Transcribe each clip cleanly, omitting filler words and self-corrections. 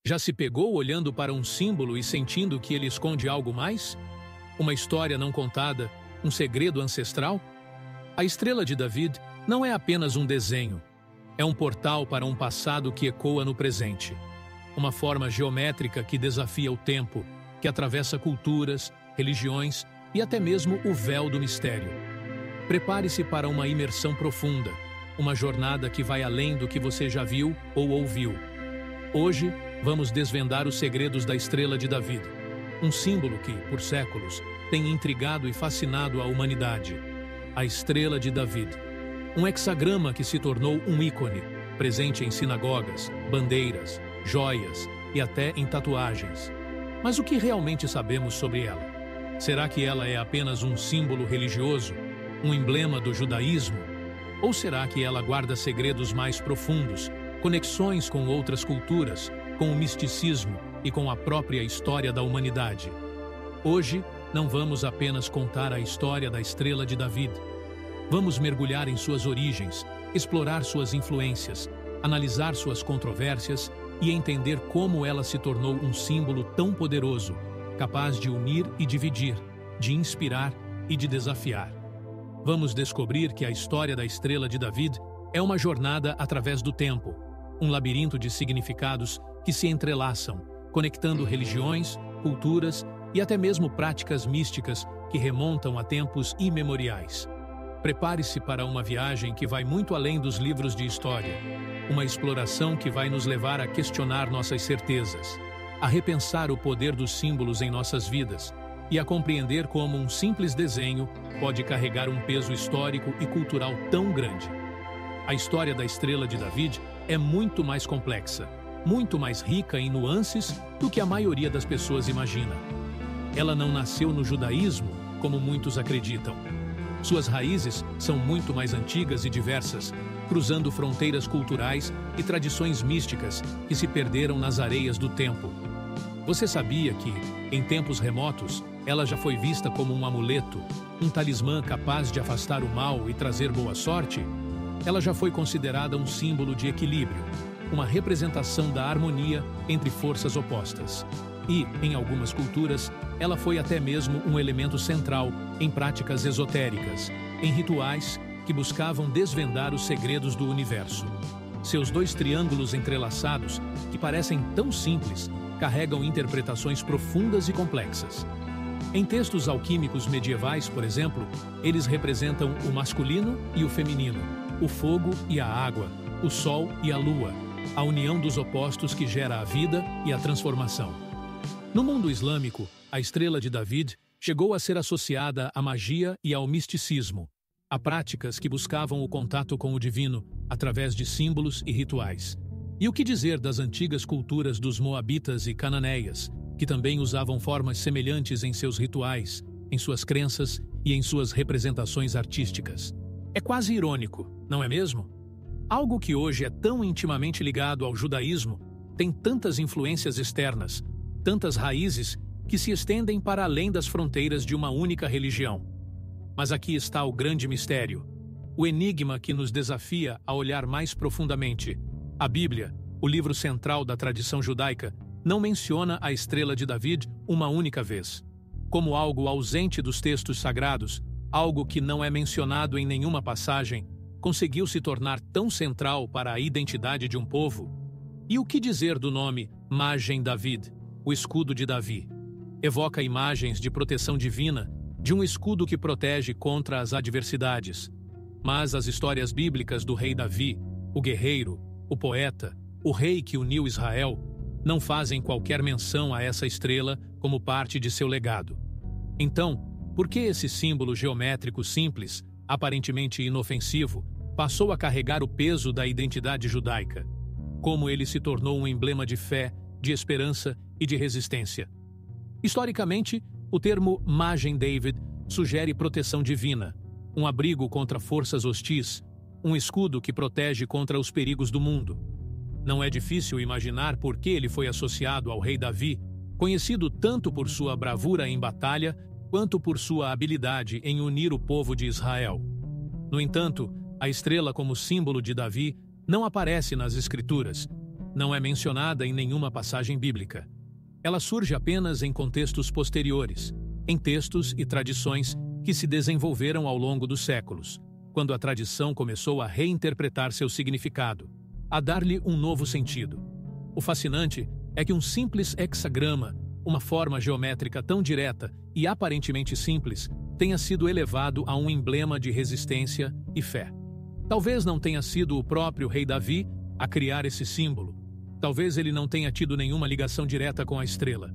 Já se pegou olhando para um símbolo e sentindo que ele esconde algo mais? Uma história não contada, um segredo ancestral? A estrela de David não é apenas um desenho. É um portal para um passado que ecoa no presente. Uma forma geométrica que desafia o tempo, que atravessa culturas, religiões e até mesmo o véu do mistério. Prepare-se para uma imersão profunda, uma jornada que vai além do que você já viu ou ouviu. Hoje, vamos desvendar os segredos da estrela de David, um símbolo que, por séculos, tem intrigado e fascinado a humanidade. A estrela de David, um hexagrama que se tornou um ícone, presente em sinagogas, bandeiras, joias e até em tatuagens. Mas o que realmente sabemos sobre ela? Será que ela é apenas um símbolo religioso, um emblema do judaísmo? Ou será que ela guarda segredos mais profundos, conexões com outras culturas, com o misticismo e com a própria história da humanidade? Hoje, não vamos apenas contar a história da estrela de David. Vamos mergulhar em suas origens, explorar suas influências, analisar suas controvérsias e entender como ela se tornou um símbolo tão poderoso, capaz de unir e dividir, de inspirar e de desafiar. Vamos descobrir que a história da estrela de David é uma jornada através do tempo, um labirinto de significados que se entrelaçam, conectando religiões, culturas e até mesmo práticas místicas que remontam a tempos imemoriais. Prepare-se para uma viagem que vai muito além dos livros de história, uma exploração que vai nos levar a questionar nossas certezas, a repensar o poder dos símbolos em nossas vidas e a compreender como um simples desenho pode carregar um peso histórico e cultural tão grande. A história da estrela de David é muito mais complexa, muito mais rica em nuances do que a maioria das pessoas imagina. Ela não nasceu no judaísmo, como muitos acreditam. Suas raízes são muito mais antigas e diversas, cruzando fronteiras culturais e tradições místicas que se perderam nas areias do tempo. Você sabia que, em tempos remotos, ela já foi vista como um amuleto, um talismã capaz de afastar o mal e trazer boa sorte? Ela já foi considerada um símbolo de equilíbrio, uma representação da harmonia entre forças opostas. E, em algumas culturas, ela foi até mesmo um elemento central em práticas esotéricas, em rituais que buscavam desvendar os segredos do universo. Seus dois triângulos entrelaçados, que parecem tão simples, carregam interpretações profundas e complexas. Em textos alquímicos medievais, por exemplo, eles representam o masculino e o feminino, o fogo e a água, o sol e a lua, a união dos opostos que gera a vida e a transformação. No mundo islâmico, a estrela de David chegou a ser associada à magia e ao misticismo, a práticas que buscavam o contato com o divino através de símbolos e rituais. E o que dizer das antigas culturas dos moabitas e cananeias, que também usavam formas semelhantes em seus rituais, em suas crenças e em suas representações artísticas? É quase irônico, não é mesmo? Algo que hoje é tão intimamente ligado ao judaísmo tem tantas influências externas, tantas raízes que se estendem para além das fronteiras de uma única religião. Mas aqui está o grande mistério, o enigma que nos desafia a olhar mais profundamente. A Bíblia, o livro central da tradição judaica, não menciona a estrela de David uma única vez. Como algo ausente dos textos sagrados, algo que não é mencionado em nenhuma passagem, conseguiu se tornar tão central para a identidade de um povo? E o que dizer do nome Magem David, o escudo de Davi? Evoca imagens de proteção divina, de um escudo que protege contra as adversidades. Mas as histórias bíblicas do rei Davi, o guerreiro, o poeta, o rei que uniu Israel, não fazem qualquer menção a essa estrela como parte de seu legado. Então, por que esse símbolo geométrico simples, aparentemente inofensivo, passou a carregar o peso da identidade judaica? Como ele se tornou um emblema de fé, de esperança e de resistência? Historicamente, o termo Magem David sugere proteção divina, um abrigo contra forças hostis, um escudo que protege contra os perigos do mundo. Não é difícil imaginar por que ele foi associado ao rei Davi, conhecido tanto por sua bravura em batalha quanto por sua habilidade em unir o povo de Israel. No entanto, a estrela como símbolo de Davi não aparece nas Escrituras. não é mencionada em nenhuma passagem bíblica. Ela surge apenas em contextos posteriores, em textos e tradições que se desenvolveram ao longo dos séculos, quando a tradição começou a reinterpretar seu significado, a dar-lhe um novo sentido. O fascinante é que um simples hexagrama, uma forma geométrica tão direta e aparentemente simples, tenha sido elevado a um emblema de resistência e fé. Talvez não tenha sido o próprio rei Davi a criar esse símbolo. Talvez ele não tenha tido nenhuma ligação direta com a estrela.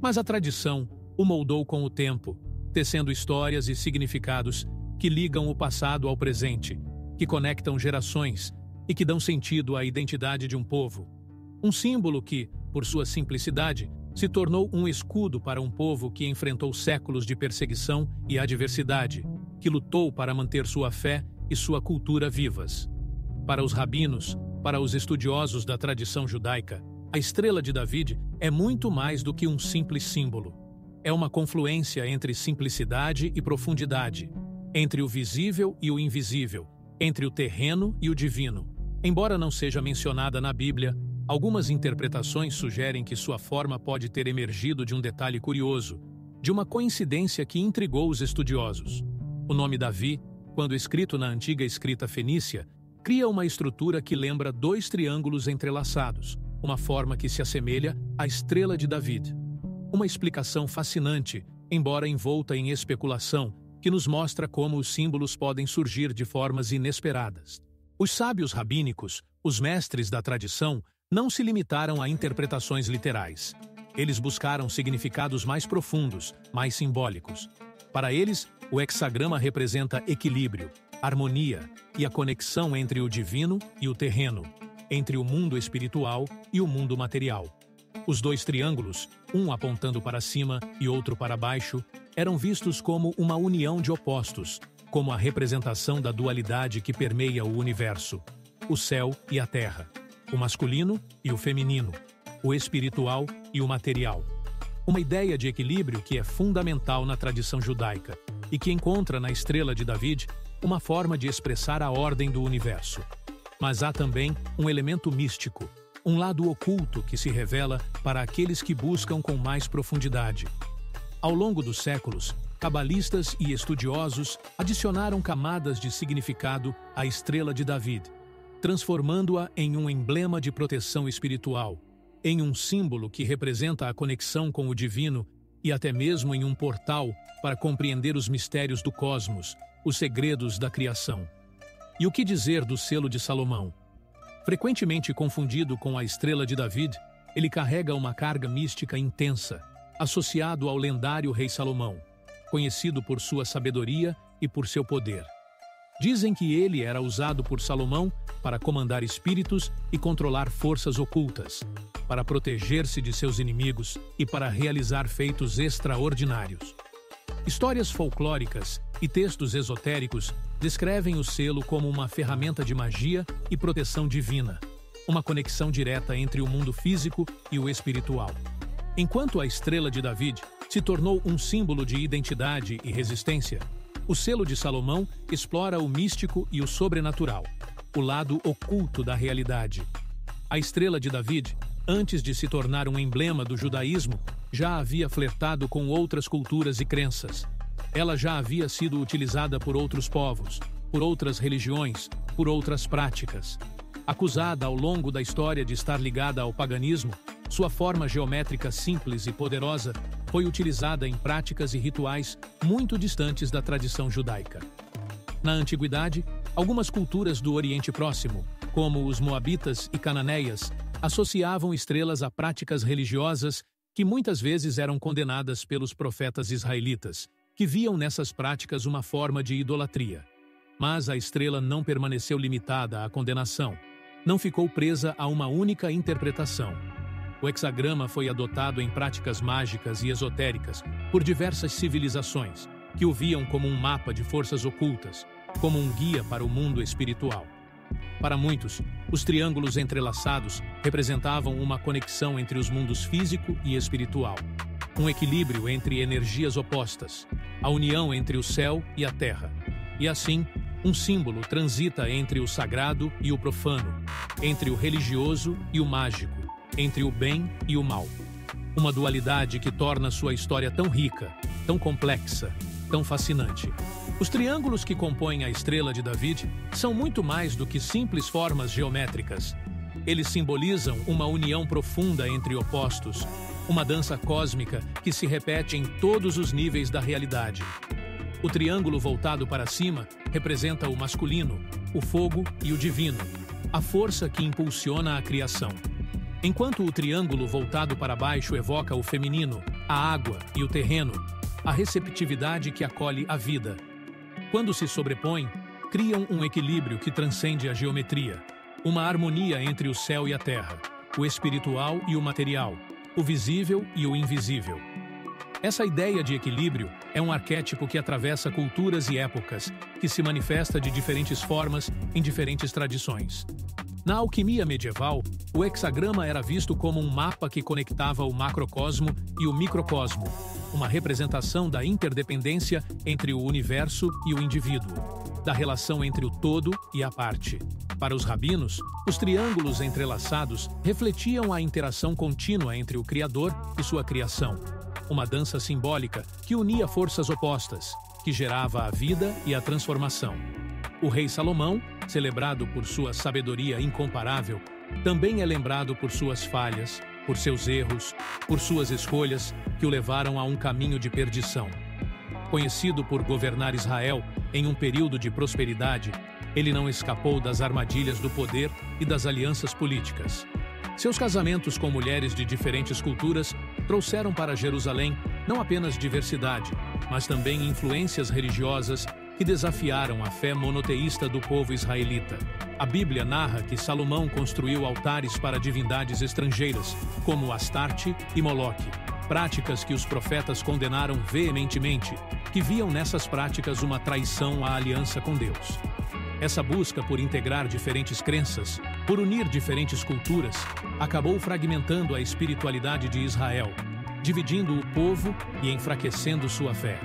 Mas a tradição o moldou com o tempo, tecendo histórias e significados que ligam o passado ao presente, que conectam gerações e que dão sentido à identidade de um povo. Um símbolo que, por sua simplicidade, se tornou um escudo para um povo que enfrentou séculos de perseguição e adversidade, que lutou para manter sua fé e sua cultura vivas. Para os rabinos, para os estudiosos da tradição judaica, a estrela de David é muito mais do que um simples símbolo. É uma confluência entre simplicidade e profundidade, entre o visível e o invisível, entre o terreno e o divino. Embora não seja mencionada na Bíblia, algumas interpretações sugerem que sua forma pode ter emergido de um detalhe curioso, de uma coincidência que intrigou os estudiosos. O nome Davi, quando escrito na antiga escrita fenícia, cria uma estrutura que lembra dois triângulos entrelaçados, uma forma que se assemelha à estrela de David. Uma explicação fascinante, embora envolta em especulação, que nos mostra como os símbolos podem surgir de formas inesperadas. Os sábios rabínicos, os mestres da tradição, não se limitaram a interpretações literais. Eles buscaram significados mais profundos, mais simbólicos. Para eles, o hexagrama representa equilíbrio, harmonia e a conexão entre o divino e o terreno, entre o mundo espiritual e o mundo material. Os dois triângulos, um apontando para cima e outro para baixo, eram vistos como uma união de opostos, como a representação da dualidade que permeia o universo, o céu e a terra, o masculino e o feminino, o espiritual e o material. Uma ideia de equilíbrio que é fundamental na tradição judaica e que encontra na estrela de David uma forma de expressar a ordem do universo. Mas há também um elemento místico, um lado oculto que se revela para aqueles que buscam com mais profundidade. Ao longo dos séculos, cabalistas e estudiosos adicionaram camadas de significado à estrela de David, transformando-a em um emblema de proteção espiritual, em um símbolo que representa a conexão com o divino e até mesmo em um portal para compreender os mistérios do cosmos, os segredos da criação. E o que dizer do selo de Salomão? Frequentemente confundido com a estrela de David, ele carrega uma carga mística intensa, associado ao lendário rei Salomão, conhecido por sua sabedoria e por seu poder. Dizem que ele era usado por Salomão para comandar espíritos e controlar forças ocultas, para proteger-se de seus inimigos e para realizar feitos extraordinários. Histórias folclóricas e textos esotéricos descrevem o selo como uma ferramenta de magia e proteção divina, uma conexão direta entre o mundo físico e o espiritual. Enquanto a estrela de David se tornou um símbolo de identidade e resistência, o selo de Salomão explora o místico e o sobrenatural, o lado oculto da realidade. A estrela de David, antes de se tornar um emblema do judaísmo, já havia flertado com outras culturas e crenças. Ela já havia sido utilizada por outros povos, por outras religiões, por outras práticas. Acusada ao longo da história de estar ligada ao paganismo, sua forma geométrica simples e poderosa foi utilizada em práticas e rituais muito distantes da tradição judaica. Na antiguidade, algumas culturas do Oriente Próximo, como os moabitas e cananeias, associavam estrelas a práticas religiosas que muitas vezes eram condenadas pelos profetas israelitas, que viam nessas práticas uma forma de idolatria. Mas a estrela não permaneceu limitada à condenação. Não ficou presa a uma única interpretação. O hexagrama foi adotado em práticas mágicas e esotéricas por diversas civilizações, que o viam como um mapa de forças ocultas, como um guia para o mundo espiritual. Para muitos, os triângulos entrelaçados representavam uma conexão entre os mundos físico e espiritual, um equilíbrio entre energias opostas, a união entre o céu e a terra. E assim, Um símbolo transita entre o sagrado e o profano, entre o religioso e o mágico, entre o bem e o mal. Uma dualidade que torna sua história tão rica, tão complexa, tão fascinante. Os triângulos que compõem a estrela de David são muito mais do que simples formas geométricas. Eles simbolizam uma união profunda entre opostos, uma dança cósmica que se repete em todos os níveis da realidade. O triângulo voltado para cima representa o masculino, o fogo e o divino, a força que impulsiona a criação. Enquanto o triângulo voltado para baixo evoca o feminino, a água e o terreno, a receptividade que acolhe a vida. Quando se sobrepõem, criam um equilíbrio que transcende a geometria, uma harmonia entre o céu e a terra, o espiritual e o material, o visível e o invisível. Essa ideia de equilíbrio é um arquétipo que atravessa culturas e épocas, que se manifesta de diferentes formas em diferentes tradições. Na alquimia medieval, o hexagrama era visto como um mapa que conectava o macrocosmo e o microcosmo, uma representação da interdependência entre o universo e o indivíduo, da relação entre o todo e a parte. Para os rabinos, os triângulos entrelaçados refletiam a interação contínua entre o Criador e sua criação, uma dança simbólica que unia forças opostas, que gerava a vida e a transformação. O rei Salomão, celebrado por sua sabedoria incomparável, também é lembrado por suas falhas, por seus erros, por suas escolhas que o levaram a um caminho de perdição. Conhecido por governar Israel em um período de prosperidade, ele não escapou das armadilhas do poder e das alianças políticas. Seus casamentos com mulheres de diferentes culturas trouxeram para Jerusalém não apenas diversidade, mas também influências religiosas que desafiaram a fé monoteísta do povo israelita. A Bíblia narra que Salomão construiu altares para divindades estrangeiras, como Astarte e Moloque, práticas que os profetas condenaram veementemente, que viam nessas práticas uma traição à aliança com Deus. Essa busca por integrar diferentes crenças, por unir diferentes culturas, acabou fragmentando a espiritualidade de Israel, dividindo o povo e enfraquecendo sua fé.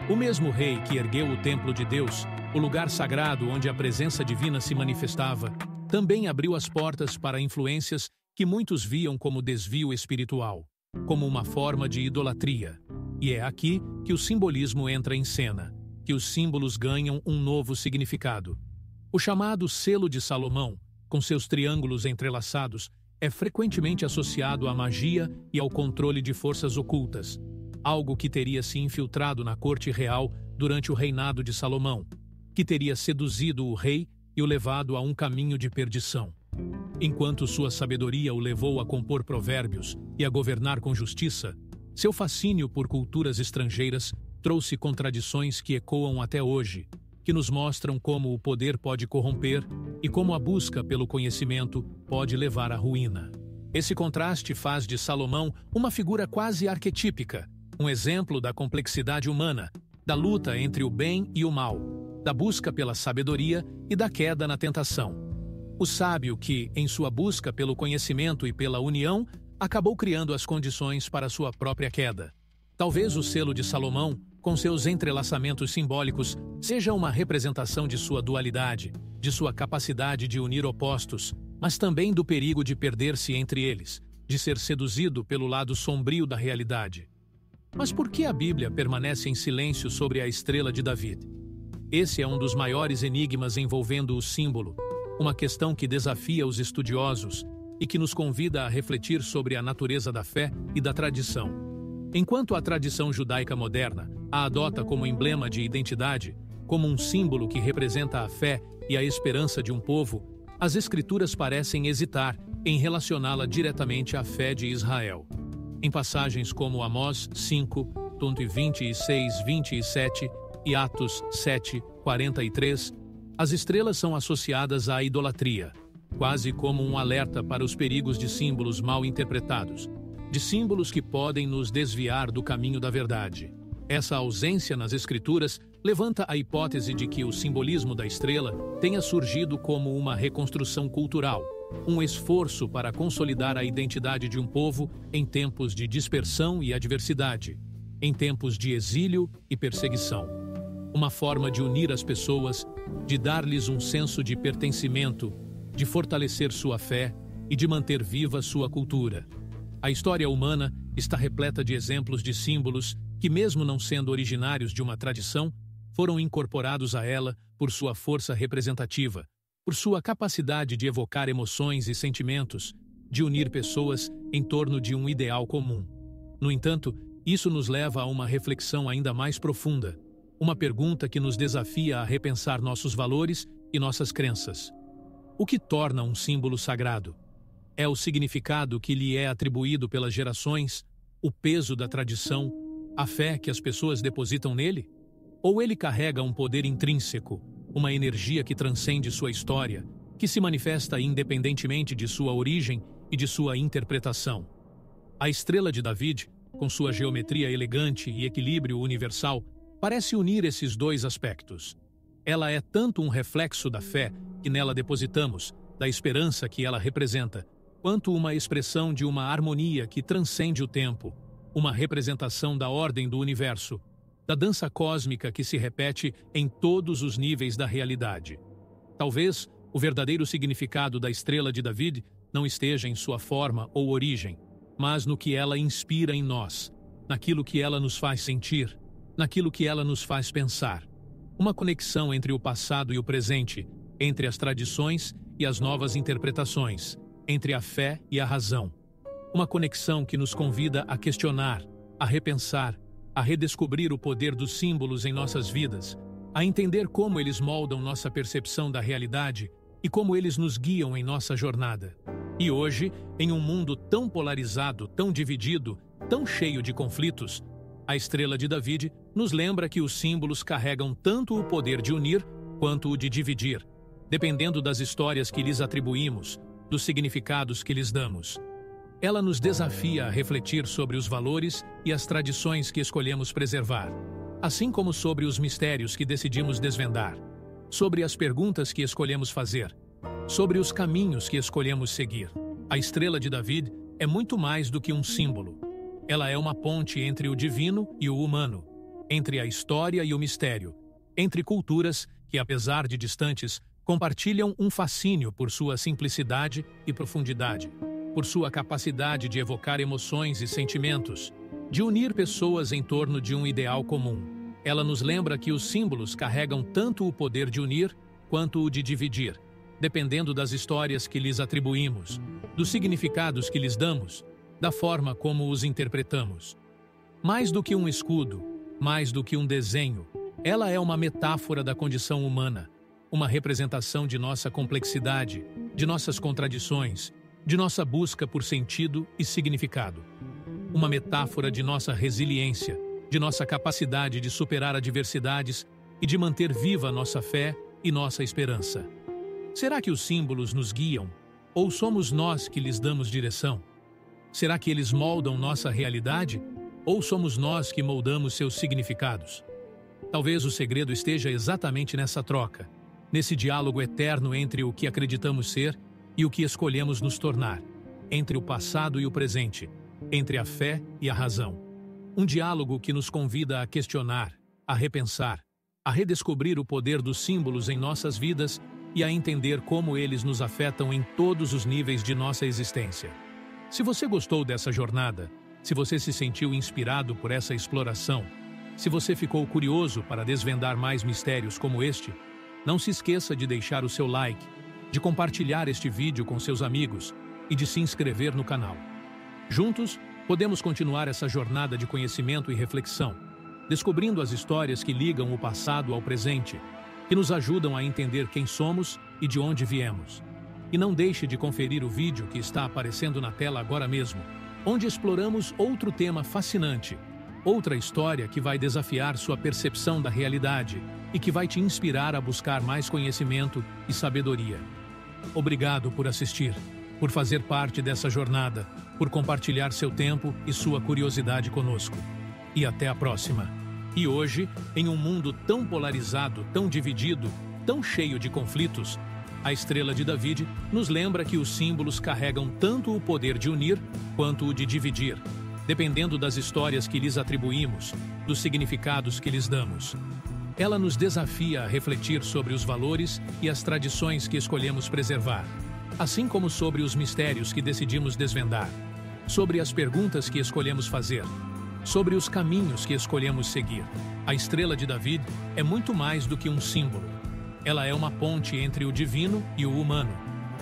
O mesmo rei que ergueu o templo de Deus, o lugar sagrado onde a presença divina se manifestava, também abriu as portas para influências que muitos viam como desvio espiritual, como uma forma de idolatria. E é aqui que o simbolismo entra em cena, que os símbolos ganham um novo significado. O chamado selo de Salomão, com seus triângulos entrelaçados, é frequentemente associado à magia e ao controle de forças ocultas, algo que teria se infiltrado na corte real durante o reinado de Salomão, que teria seduzido o rei e o levado a um caminho de perdição. Enquanto sua sabedoria o levou a compor provérbios e a governar com justiça, seu fascínio por culturas estrangeiras trouxe contradições que ecoam até hoje, que nos mostram como o poder pode corromper e como a busca pelo conhecimento pode levar à ruína. Esse contraste faz de Salomão uma figura quase arquetípica, um exemplo da complexidade humana, da luta entre o bem e o mal, da busca pela sabedoria e da queda na tentação. O sábio que, em sua busca pelo conhecimento e pela união, acabou criando as condições para sua própria queda. Talvez o selo de Salomão, com seus entrelaçamentos simbólicos, seja uma representação de sua dualidade, de sua capacidade de unir opostos, mas também do perigo de perder-se entre eles, de ser seduzido pelo lado sombrio da realidade. Mas por que a Bíblia permanece em silêncio sobre a estrela de David? Esse é um dos maiores enigmas envolvendo o símbolo, uma questão que desafia os estudiosos e que nos convida a refletir sobre a natureza da fé e da tradição. Enquanto a tradição judaica moderna a adota como emblema de identidade, como um símbolo que representa a fé e a esperança de um povo, as Escrituras parecem hesitar em relacioná-la diretamente à fé de Israel. Em passagens como Amós 5, 26, 27 e Atos 7, 43, as estrelas são associadas à idolatria, quase como um alerta para os perigos de símbolos mal interpretados, de símbolos que podem nos desviar do caminho da verdade. Essa ausência nas Escrituras levanta a hipótese de que o simbolismo da estrela tenha surgido como uma reconstrução cultural, um esforço para consolidar a identidade de um povo em tempos de dispersão e adversidade, em tempos de exílio e perseguição. Uma forma de unir as pessoas de dar-lhes um senso de pertencimento, de fortalecer sua fé e de manter viva sua cultura. A história humana está repleta de exemplos de símbolos que, mesmo não sendo originários de uma tradição, foram incorporados a ela por sua força representativa, por sua capacidade de evocar emoções e sentimentos, de unir pessoas em torno de um ideal comum. No entanto, isso nos leva a uma reflexão ainda mais profunda, uma pergunta que nos desafia a repensar nossos valores e nossas crenças. O que torna um símbolo sagrado? É o significado que lhe é atribuído pelas gerações, o peso da tradição, a fé que as pessoas depositam nele? Ou ele carrega um poder intrínseco, uma energia que transcende sua história, que se manifesta independentemente de sua origem e de sua interpretação? A estrela de David, com sua geometria elegante e equilíbrio universal, parece unir esses dois aspectos. Ela é tanto um reflexo da fé que nela depositamos, da esperança que ela representa, quanto uma expressão de uma harmonia que transcende o tempo, uma representação da ordem do universo, da dança cósmica que se repete em todos os níveis da realidade. Talvez o verdadeiro significado da estrela de David não esteja em sua forma ou origem, mas no que ela inspira em nós, naquilo que ela nos faz sentir, naquilo que ela nos faz pensar. Uma conexão entre o passado e o presente, entre as tradições e as novas interpretações, entre a fé e a razão. Uma conexão que nos convida a questionar, a repensar, a redescobrir o poder dos símbolos em nossas vidas, a entender como eles moldam nossa percepção da realidade e como eles nos guiam em nossa jornada. E hoje, em um mundo tão polarizado, tão dividido, tão cheio de conflitos, a estrela de David nos lembra que os símbolos carregam tanto o poder de unir quanto o de dividir, dependendo das histórias que lhes atribuímos, dos significados que lhes damos. Ela nos desafia a refletir sobre os valores e as tradições que escolhemos preservar, assim como sobre os mistérios que decidimos desvendar, sobre as perguntas que escolhemos fazer, sobre os caminhos que escolhemos seguir. A estrela de David é muito mais do que um símbolo. Ela é uma ponte entre o divino e o humano, entre a história e o mistério, entre culturas que, apesar de distantes, compartilham um fascínio por sua simplicidade e profundidade, por sua capacidade de evocar emoções e sentimentos, de unir pessoas em torno de um ideal comum. Ela nos lembra que os símbolos carregam tanto o poder de unir quanto o de dividir, dependendo das histórias que lhes atribuímos, dos significados que lhes damos, da forma como os interpretamos. Mais do que um escudo, mais do que um desenho, ela é uma metáfora da condição humana, uma representação de nossa complexidade, de nossas contradições, de nossa busca por sentido e significado. Uma metáfora de nossa resiliência, de nossa capacidade de superar adversidades e de manter viva nossa fé e nossa esperança. Será que os símbolos nos guiam, ou somos nós que lhes damos direção? Será que eles moldam nossa realidade, ou somos nós que moldamos seus significados? Talvez o segredo esteja exatamente nessa troca, nesse diálogo eterno entre o que acreditamos ser e o que escolhemos nos tornar, entre o passado e o presente, entre a fé e a razão. Um diálogo que nos convida a questionar, a repensar, a redescobrir o poder dos símbolos em nossas vidas e a entender como eles nos afetam em todos os níveis de nossa existência. Se você gostou dessa jornada, se você se sentiu inspirado por essa exploração, se você ficou curioso para desvendar mais mistérios como este, não se esqueça de deixar o seu like, de compartilhar este vídeo com seus amigos e de se inscrever no canal. Juntos, podemos continuar essa jornada de conhecimento e reflexão, descobrindo as histórias que ligam o passado ao presente, que nos ajudam a entender quem somos e de onde viemos. E não deixe de conferir o vídeo que está aparecendo na tela agora mesmo, onde exploramos outro tema fascinante, outra história que vai desafiar sua percepção da realidade e que vai te inspirar a buscar mais conhecimento e sabedoria. Obrigado por assistir, por fazer parte dessa jornada, por compartilhar seu tempo e sua curiosidade conosco. E até a próxima. E hoje, em um mundo tão polarizado, tão dividido, tão cheio de conflitos, a estrela de David nos lembra que os símbolos carregam tanto o poder de unir quanto o de dividir, dependendo das histórias que lhes atribuímos, dos significados que lhes damos. Ela nos desafia a refletir sobre os valores e as tradições que escolhemos preservar, assim como sobre os mistérios que decidimos desvendar, sobre as perguntas que escolhemos fazer, sobre os caminhos que escolhemos seguir. A estrela de David é muito mais do que um símbolo. Ela é uma ponte entre o divino e o humano,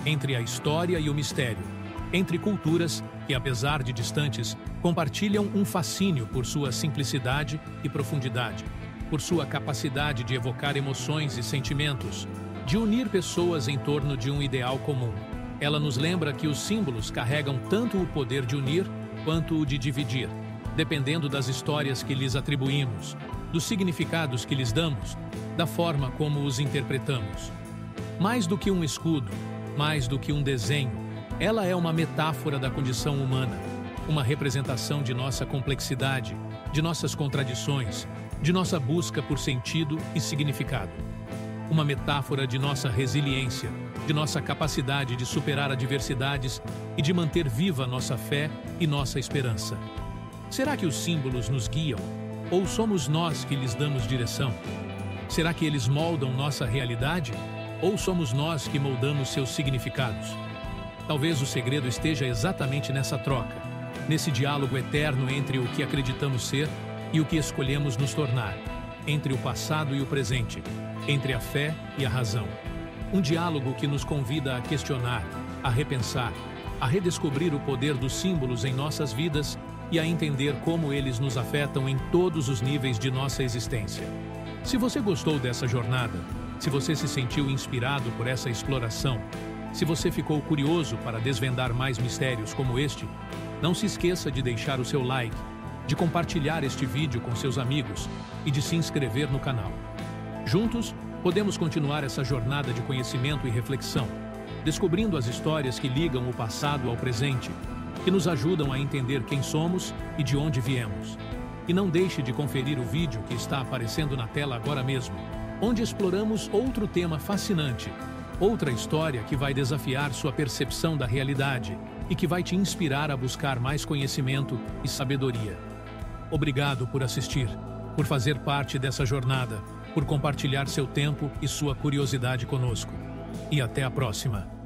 entre a história e o mistério, entre culturas que, apesar de distantes, compartilham um fascínio por sua simplicidade e profundidade, por sua capacidade de evocar emoções e sentimentos, de unir pessoas em torno de um ideal comum. Ela nos lembra que os símbolos carregam tanto o poder de unir quanto o de dividir, dependendo das histórias que lhes atribuímos, dos significados que lhes damos, da forma como os interpretamos. Mais do que um escudo, mais do que um desenho, ela é uma metáfora da condição humana, uma representação de nossa complexidade, de nossas contradições, de nossa busca por sentido e significado. Uma metáfora de nossa resiliência, de nossa capacidade de superar adversidades e de manter viva nossa fé e nossa esperança. Será que os símbolos nos guiam? Ou somos nós que lhes damos direção? Será que eles moldam nossa realidade? Ou somos nós que moldamos seus significados? Talvez o segredo esteja exatamente nessa troca, nesse diálogo eterno entre o que acreditamos ser e o que escolhemos nos tornar, entre o passado e o presente, entre a fé e a razão. Um diálogo que nos convida a questionar, a repensar, a redescobrir o poder dos símbolos em nossas vidas e a entender como eles nos afetam em todos os níveis de nossa existência. Se você gostou dessa jornada, se você se sentiu inspirado por essa exploração, se você ficou curioso para desvendar mais mistérios como este, não se esqueça de deixar o seu like, de compartilhar este vídeo com seus amigos e de se inscrever no canal. Juntos, podemos continuar essa jornada de conhecimento e reflexão, descobrindo as histórias que ligam o passado ao presente, que nos ajudam a entender quem somos e de onde viemos. E não deixe de conferir o vídeo que está aparecendo na tela agora mesmo, onde exploramos outro tema fascinante, outra história que vai desafiar sua percepção da realidade e que vai te inspirar a buscar mais conhecimento e sabedoria. Obrigado por assistir, por fazer parte dessa jornada, por compartilhar seu tempo e sua curiosidade conosco. E até a próxima!